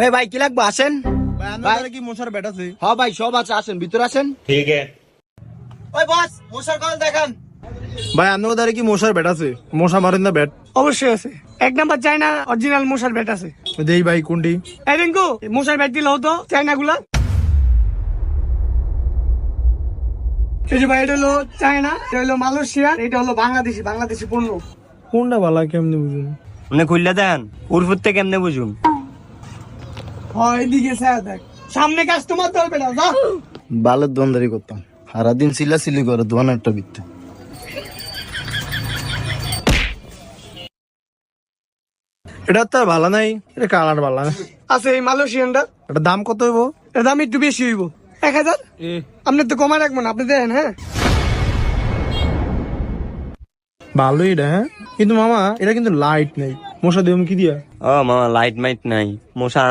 এই ভাই কি লাগবে আসেন। ভাই কি মশার ব্যাট আছে? হ্যাঁ ভাই সব আছে, আসেন ভিতরে আসেন। ठीक है। ওই বস মশার কল দেখান। ভাই আপনার ধারে কি মশার ব্যাট আছে? মশা মারেন না ব্যাট? অবশ্যই আছে, 1 নাম্বার চায়না অরিজিনাল মশার ব্যাট আছে। দেই ভাই কোনটি? এই রিঙ্কু, মশার ব্যাট দিলে হতো চায়না গুলা। এই যে ভাই, এটা হলো চায়না, এটা হলো মালয়েশিয়া, এটা হলো বাংলাদেশি পণ্য। কোনটা ভালো কেমনে বুঝুন? উনি খুললে দেন উড়ফুরতে কেমনে বুঝুম? হয় এদিকে ছায়া দেখ, সামনে কাস্টমার ধরবে না, যা। বালের দোকানদারি করতাম, সারাদিন সিলি করে দোকান একটা বিকতে। এটা তো আর ভালো নাই, এটা কালার ভালো না। আছে এই মালয়েশিয়ানটা, এটা দাম কত হইব? এর দাম একটু বেশি হইব, 1000। আপনি তো কমায় রাখবেন, আপনি দেন। হ্যাঁ ভালোই এটা, হ্যাঁ, কিন্তু মামা এটা কিন্তু লাইট নেই। মশা দেবো কি দিয়া? ও মামা লাইট মাইট নাই, মশা